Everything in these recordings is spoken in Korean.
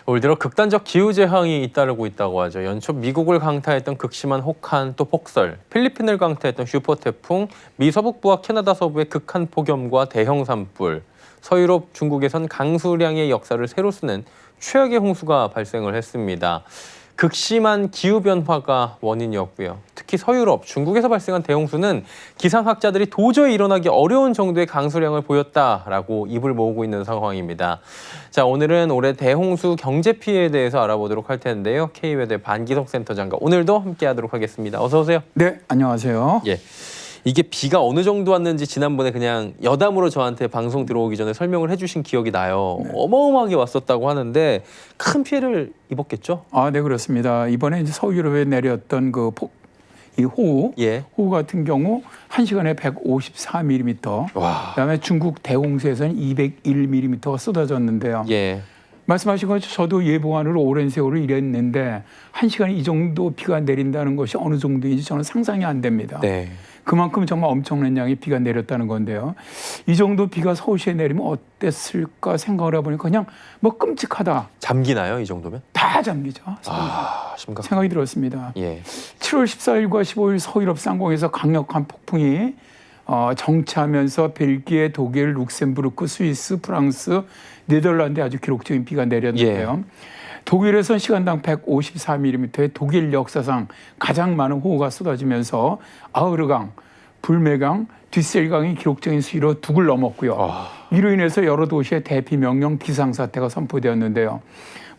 올 들어 극단적 기후재앙이 잇따르고 있다고 하죠. 연초 미국을 강타했던 극심한 혹한 또 폭설, 필리핀을 강타했던 슈퍼태풍, 미 서북부와 캐나다 서부의 극한 폭염과 대형 산불, 서유럽, 중국에선 강수량의 역사를 새로 쓰는 최악의 홍수가 발생을 했습니다. 극심한 기후변화가 원인이었고요. 특히 서유럽, 중국에서 발생한 대홍수는 기상학자들이 도저히 일어나기 어려운 정도의 강수량을 보였다라고 입을 모으고 있는 상황입니다. 자, 오늘은 올해 대홍수 경제 피해에 대해서 알아보도록 할 텐데요. K웨더의 반기석 센터장과 오늘도 함께하도록 하겠습니다. 어서 오세요. 네, 안녕하세요. 예. 이게 비가 어느 정도 왔는지 지난번에 그냥 여담으로 저한테 방송 들어오기 전에 설명을 해주신 기억이 나요. 네. 어마어마하게 왔었다고 하는데 큰 피해를 입었겠죠? 아, 네, 그렇습니다. 이번에 이제 서유럽에 내렸던 이 호우, 예. 호우 같은 경우 1시간에 154mm, 와. 그다음에 중국 대홍수에서는 201mm가 쏟아졌는데요. 예. 말씀하신 것처럼 저도 예보관으로 오랜 세월을 일했는데 1시간에 이 정도 비가 내린다는 것이 어느 정도인지 저는 상상이 안 됩니다. 네. 그만큼 정말 엄청난 양의 비가 내렸다는 건데요. 이 정도 비가 서울시에 내리면 어땠을까 생각을 해보니까 그냥 뭐 끔찍하다. 잠기나요, 이 정도면? 다 잠기죠. 심각. 생각이 들었습니다. 예. 7월 14일과 15일 서유럽 상공에서 강력한 폭풍이 정체하면서 벨기에, 독일, 룩셈부르크, 스위스, 프랑스, 네덜란드에 아주 기록적인 비가 내렸는데요. 독일에선 시간당 154mm의 독일 역사상 가장 많은 호우가 쏟아지면서 아흐르강, 불메강, 뒷셀강이 기록적인 수위로 2을 넘었고요. 이로 인해서 여러 도시에 대피 명령 비상사태가 선포되었는데요.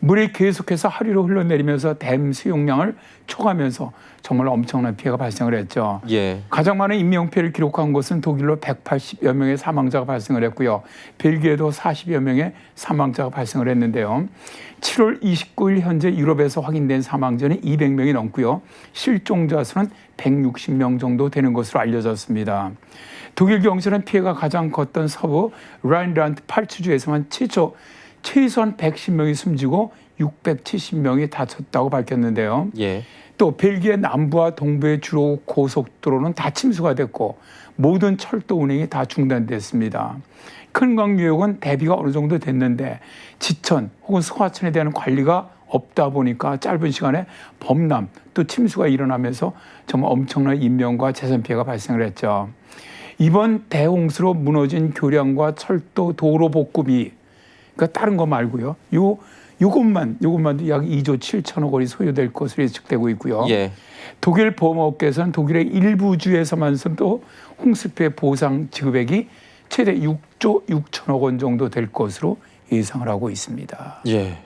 물이 계속해서 하류로 흘러내리면서 댐 수용량을 초과하면서 정말 엄청난 피해가 발생을 했죠. 예. 가장 많은 인명피해를 기록한 곳은 독일로 180여 명의 사망자가 발생을 했고요. 벨기에도 40여 명의 사망자가 발생을 했는데요. 7월 29일 현재 유럽에서 확인된 사망자는 200명이 넘고요. 실종자 수는 160명 정도 되는 것으로 알려졌습니다. 독일 경찰은 피해가 가장 컸던 서부 라인란드 팔츠주에서만 최소한 110명이 숨지고 670명이 다쳤다고 밝혔는데요. 예. 또 벨기에 남부와 동부의 주로 고속도로는 다 침수가 됐고 모든 철도 운행이 다 중단됐습니다. 큰강 유역은 대비가 어느 정도 됐는데 지천 혹은 소하천에 대한 관리가 없다 보니까 짧은 시간에 범람 또 침수가 일어나면서 정말 엄청난 인명과 재산 피해가 발생을 했죠. 이번 대홍수로 무너진 교량과 철도 도로 복구비, 그러니까 다른 거 말고요. 요것만도 약 2조 7천억 원이 소요될 것으로 예측되고 있고요. 예. 독일 보험업계에서는 독일의 일부 주에서만 또 홍수피해 보상 지급액이 최대 6조 6천억 원 정도 될 것으로 예상을 하고 있습니다. 예.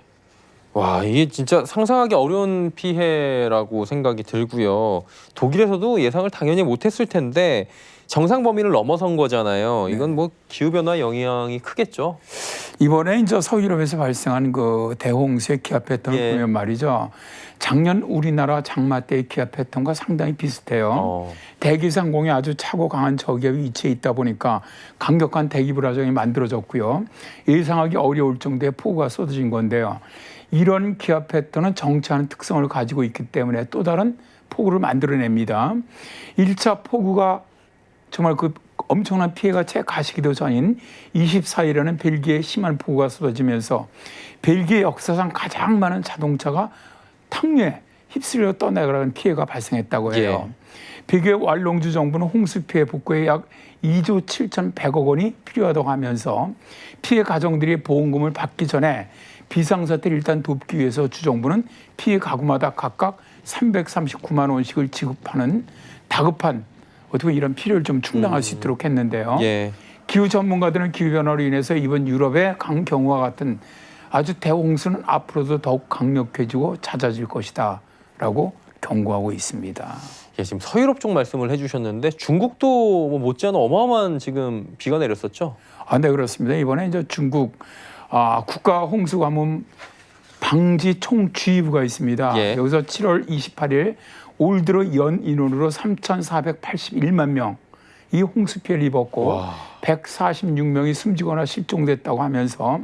와, 이게 진짜 상상하기 어려운 피해라고 생각이 들고요. 독일에서도 예상을 당연히 못했을 텐데 정상 범위를 넘어선 거잖아요. 이건 뭐 기후변화 영향이 크겠죠? 이번에 이제 서유럽에서 발생한 그 대홍수의 기압 패턴을 예. 보면 말이죠. 작년 우리나라 장마 때의 기압 패턴과 상당히 비슷해요. 대기 상공에 아주 차고 강한 저기압이 위치해 있다 보니까 강력한 대기 불화정이 만들어졌고요. 예상하기 어려울 정도의 폭우가 쏟아진 건데요. 이런 기압 패턴은 정체하는 특성을 가지고 있기 때문에 또 다른 폭우를 만들어냅니다. 1차 폭우가 정말 그 엄청난 피해가 채 가시기도 전인 24일에는 벨기에 심한 폭우가 쏟아지면서 벨기에 역사상 가장 많은 자동차가 탕류에 휩쓸려 떠나가는 피해가 발생했다고 해요. 예. 벨기에 왈롱주 정부는 홍수 피해 복구에 약 2조 7,100억 원이 필요하다고 하면서 피해 가정들이 보험금을 받기 전에 비상사태를 일단 돕기 위해서 주정부는 피해 가구마다 각각 339만 원씩을 지급하는 다급한 어떻게 이런 필요를 좀 충당할 수 있도록 했는데요. 예. 기후 전문가들은 기후변화로 인해서 이번 유럽의 경우와 같은 아주 대홍수는 앞으로도 더욱 강력해지고 잦아질 것이다 라고 경고하고 있습니다. 예, 지금 서유럽 쪽 말씀을 해주셨는데 중국도 뭐 못지않은 어마어마한 지금 비가 내렸었죠? 아, 네, 그렇습니다. 이번에 이제 중국 국가 홍수 가뭄 방지 총주의부가 있습니다. 예. 여기서 7월 28일 올 들어 연 인원으로 3,481만 명이 홍수 피해를 입었고 146명이 숨지거나 실종됐다고 하면서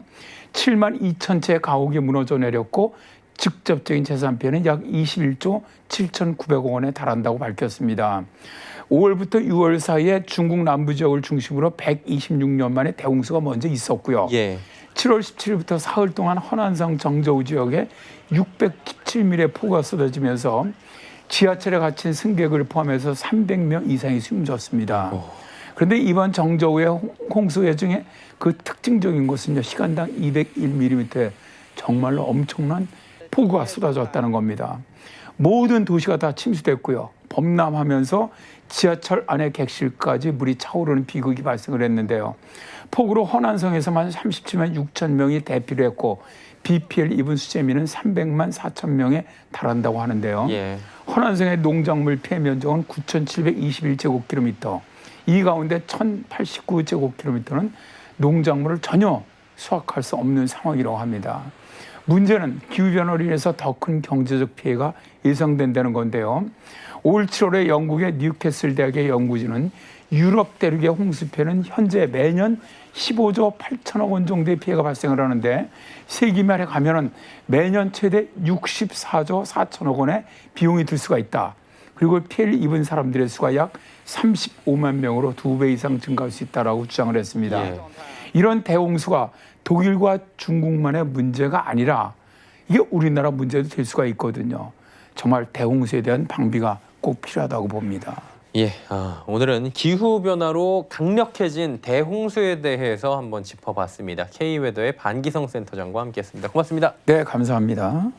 7만 2천 채 가옥이 무너져 내렸고 직접적인 재산 피해는 약 21조 7,900억 원에 달한다고 밝혔습니다. 5월부터 6월 사이에 중국 남부 지역을 중심으로 126년 만에 대홍수가 먼저 있었고요. 예. 7월 17일부터 사흘 동안 허난성 정저우 지역에 617mm 폭우가 쏟아지면서 지하철에 갇힌 승객을 포함해서 300명 이상이 숨졌습니다. 그런데 이번 정저우의 홍수 예중에 그 특징적인 것은요, 시간당 201mm의 정말로 엄청난 폭우가 쏟아졌다는 겁니다. 모든 도시가 다 침수됐고요. 범람하면서 지하철 안에 객실까지 물이 차오르는 비극이 발생을 했는데요. 폭우로 허난성에서만 37만 6천 명이 대피를 했고 비 피해를 입은 수재민은 300만 4천 명에 달한다고 하는데요. 예. 허난성의 농작물 피해 면적은 9,721제곱킬로미터. 이 가운데 1,089제곱킬로미터는 농작물을 전혀 수확할 수 없는 상황이라고 합니다. 문제는 기후변화로 인해서 더 큰 경제적 피해가 예상된다는 건데요. 올 7월에 영국의 뉴캐슬 대학의 연구진은 유럽 대륙의 홍수 피해는 현재 매년 15조 8천억 원 정도의 피해가 발생을 하는데 세기 말에 가면은 매년 최대 64조 4천억 원의 비용이 들 수가 있다. 그리고 피해를 입은 사람들의 수가 약 35만 명으로 2배 이상 증가할 수 있다라고 주장을 했습니다. 예. 이런 대홍수가 독일과 중국만의 문제가 아니라 이게 우리나라 문제도 될 수가 있거든요. 정말 대홍수에 대한 방비가 꼭 필요하다고 봅니다. 예, 오늘은 기후변화로 강력해진 대홍수에 대해서 한번 짚어봤습니다. K웨더의 반기성 센터장과 함께했습니다. 고맙습니다. 네, 감사합니다.